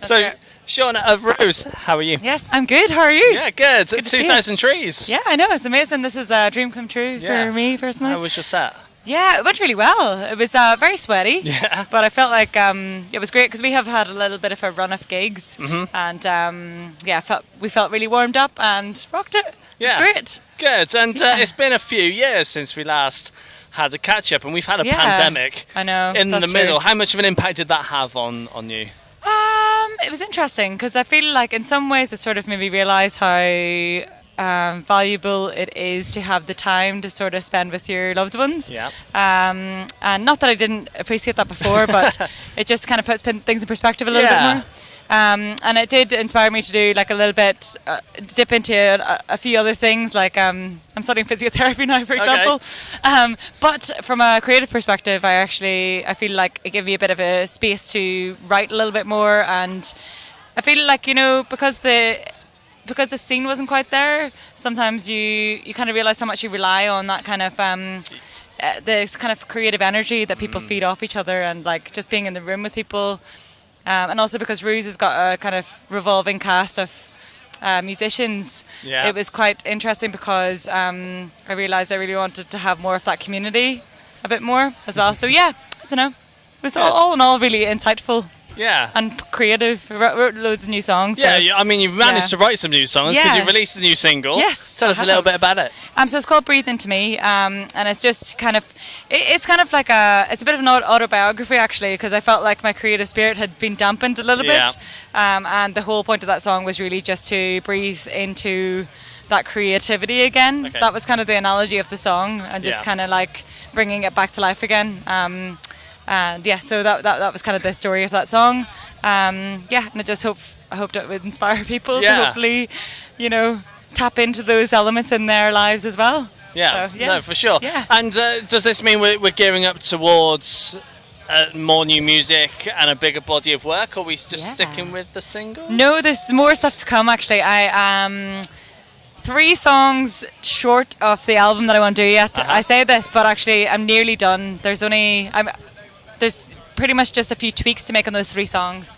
So, great. Shauna of Rews, how are you? Yes, I'm good. How are you? Yeah, good. Good to see you. 2,000 trees. Yeah, I know. It's amazing. This is a dream come true Yeah. for me personally. How was your set? Yeah, it went really well. It was very sweaty. Yeah. But I felt like it was great because we have had a little bit of a run of gigs. Mm-hmm. And we felt really warmed up and rocked it. Yeah. It's great. Good. And Yeah. it's been a few years since we last had a catch up, and we've had a Yeah. pandemic I know. in the that's middle. true. How much of an impact did that have on you? It was interesting because I feel like in some ways it sort of made me realise how valuable it is to have the time to sort of spend with your loved ones. Yeah. And not that I didn't appreciate that before, but it just kind of puts things in perspective a little bit more. And it did inspire me to do like a little bit, dip into a few other things. Like I'm studying physiotherapy now, for example. But from a creative perspective, I feel like it gave me a bit of a space to write a little bit more. And I feel like, because the scene wasn't quite there, sometimes you kind of realise how much you rely on that kind of the kind of creative energy that people feed off each other, and like just being in the room with people. And also because Rews has got a kind of revolving cast of musicians, Yeah. it was quite interesting because I realised I really wanted to have more of that community a bit more as well. So yeah, I don't know. It was all in all really insightful. Yeah. And creative. Wrote loads of new songs. Yeah, so. I mean, you've managed to write some new songs because Yeah. you released a new single. Yes, Tell us I a little have. bit about it. So it's called Breathe Into Me, and it's just kind of, it's kind of like it's a bit of an autobiography actually, because I felt like my creative spirit had been dampened a little Yeah. bit, and the whole point of that song was really just to breathe into that creativity again. Okay. That was kind of the analogy of the song, and just Yeah. kind of like bringing it back to life again. And yeah, so that was kind of the story of that song. And I just I hoped it would inspire people Yeah. to hopefully, tap into those elements in their lives as well. Yeah, So, yeah. no, for sure. Yeah. And does this mean we're gearing up towards more new music and a bigger body of work, or are we just Yeah. sticking with the single? No, there's more stuff to come actually. I am 3 songs short of the album that I want to do yet. I say this, but actually I'm nearly done. There's pretty much just a few tweaks to make on those 3 songs.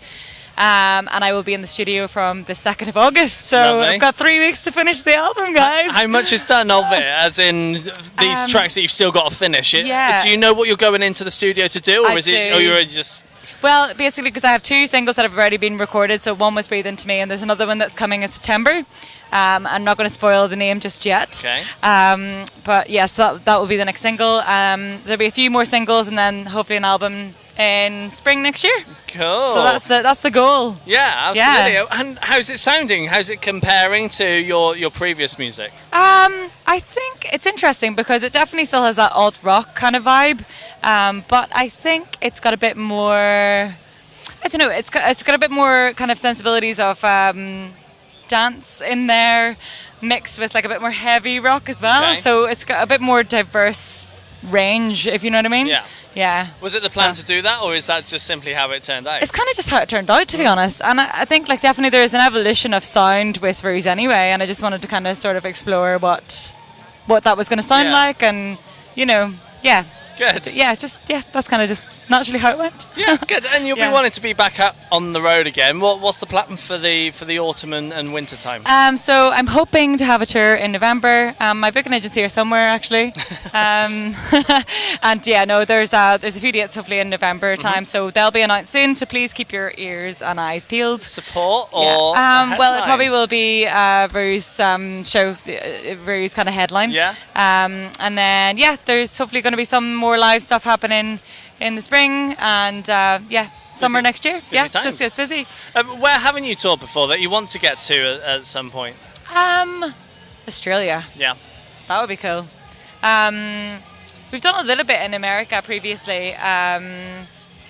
And I will be in the studio from the 2nd of August. So Lovely. I've got 3 weeks to finish the album, guys. How much is done of it? As in these tracks that you've still got to finish. Yeah. Do you know what you're going into the studio to do, or I is it? do. Or you're just. Well, basically, because I have 2 singles that have already been recorded. So one was Breathe Into Me, and there's another one that's coming in September. I'm not going to spoil the name just yet. Okay. But yes, that will be the next single. There'll be a few more singles, and then hopefully an album in spring next year. Cool. So that's the goal. Yeah, absolutely. And how's it sounding? How's it comparing to your previous music? I think it's interesting because it definitely still has that alt rock kind of vibe, but I think it's got a bit more. I don't know. It's got a bit more kind of sensibilities of dance in there, mixed with like a bit more heavy rock as well. Okay. So it's got a bit more diverse range, if you know what I mean. Yeah. Yeah. Was it the plan to do that, or is that just simply how it turned out? It's kind of just how it turned out, to be honest. And I think like definitely there is an evolution of sound with Rews anyway, and I just wanted to kind of sort of explore what that was going to sound Yeah. like, and yeah. Good. Yeah, that's kind of just naturally how it went. Yeah, good. And you'll be Yeah. wanting to be back up on the road again. What's the plan for the autumn and winter time? So I'm hoping to have a tour in November. My booking agency are somewhere actually, and yeah, no, there's a few dates hopefully in November time, so they'll be announced soon. So please keep your ears and eyes peeled. Support or Yeah. Well, it headline? probably will be Rews show, Rews kind of headline. Yeah. And then there's hopefully going to be some more live stuff happening in the spring, and summer next year. Busy So times. it's busy. Where haven't you toured before that you want to get to at some point? Australia. Yeah. That would be cool. We've done a little bit in America previously,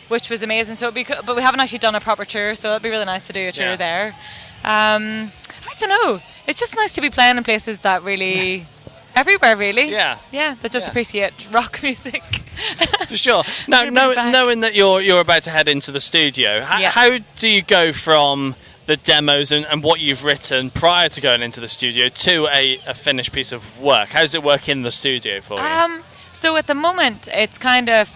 which was amazing. So it'd be cool, but we haven't actually done a proper tour, so it'd be really nice to do a tour Yeah. there. I don't know. It's just nice to be playing in places that really, everywhere really. Yeah. Yeah, that just Yeah. appreciate rock music. For sure. Now, Bring it back. knowing that you're about to head into the studio, Yeah. how do you go from the demos and what you've written prior to going into the studio to a finished piece of work? How does it work in the studio for you? So at the moment, it's kind of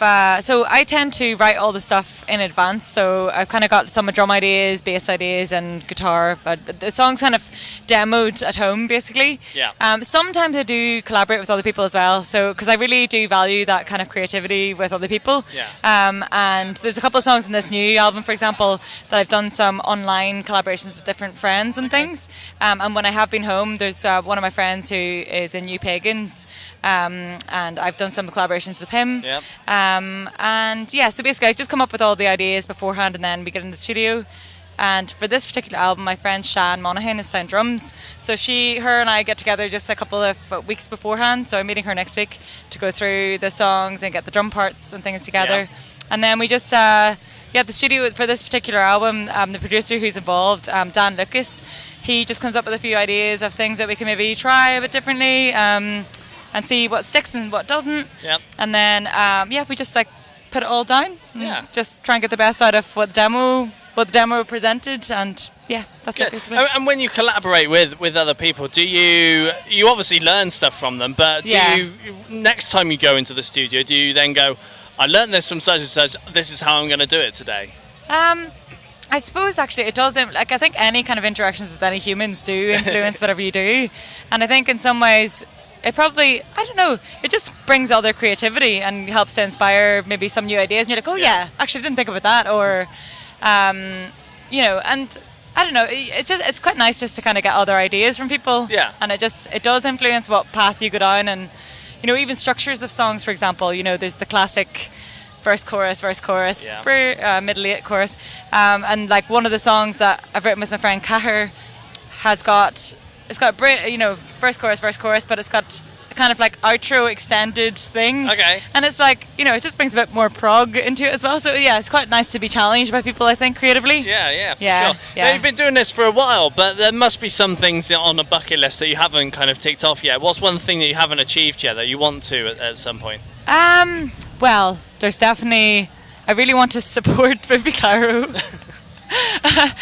so I tend to write all the stuff in advance. So I've kind of got some drum ideas, bass ideas, and guitar. But the song's kind of demoed at home, basically. Yeah. Sometimes I do collaborate with other people as well. So because I really do value that kind of creativity with other people. Yeah. And there's a couple of songs in this new album, for example, that I've done some online collaborations with different friends and things. And when I have been home, there's one of my friends who is in New Pagans, and I've done some collaborations with him. Yep. And yeah, so basically I just come up with all the ideas beforehand and then we get in the studio. And for this particular album, my friend Shan Monaghan is playing drums. So her and I get together just a couple of weeks beforehand. So I'm meeting her next week to go through the songs and get the drum parts and things together. Yeah. And then we just, the studio for this particular album, the producer who's involved, Dan Lucas, he just comes up with a few ideas of things that we can maybe try a bit differently. And see what sticks and what doesn't. Yep. And then, we just like put it all down. Yeah. Just try and get the best out of what the demo presented, and yeah, that's it basically. And when you collaborate with other people, do you obviously learn stuff from them, but do you, next time you go into the studio, do you then go, I learned this from such and such, this is how I'm going to do it today? I suppose actually it does, like I think any kind of interactions with any humans do influence whatever you do, and I think in some ways it probably, I don't know, it just brings other creativity and helps to inspire maybe some new ideas, and you're like, oh yeah, actually I didn't think about that, or and I don't know, it's quite nice just to kind of get other ideas from people. Yeah. And it does influence what path you go down, and even structures of songs, for example, there's the classic verse chorus, middle eight chorus, and like one of the songs that I've written with my friend Cahir has got verse chorus, but it's got a kind of like outro extended thing. Okay. And it's like, it just brings a bit more prog into it as well. So yeah, it's quite nice to be challenged by people, I think, creatively. Yeah, for sure. Yeah. Now, you've been doing this for a while, but there must be some things on a bucket list that you haven't kind of ticked off yet. What's one thing that you haven't achieved yet that you want to at some point? Well, there's definitely, I really want to support Baby Claro.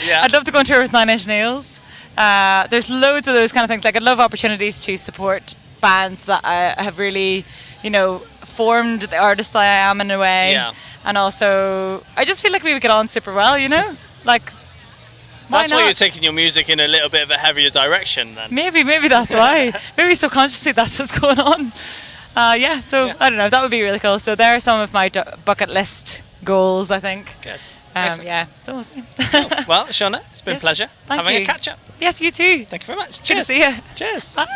Yeah. I'd love to go on tour with Nine Inch Nails. There's loads of those kind of things. Like I'd love opportunities to support bands that I have really, formed the artist that I am in a way. Yeah. And also, I just feel like we would get on super well, Like, why That's not? why you're taking your music in a little bit of a heavier direction then. Maybe that's why. Maybe subconsciously that's what's going on. I don't know, that would be really cool. So there are some of my bucket list goals, I think. Good. So we'll see. Cool. Well, Shauna, it's been a pleasure Thank having you. a catch up. Yes, you too. Thank you very much. Good Cheers. to see you. Cheers. Bye.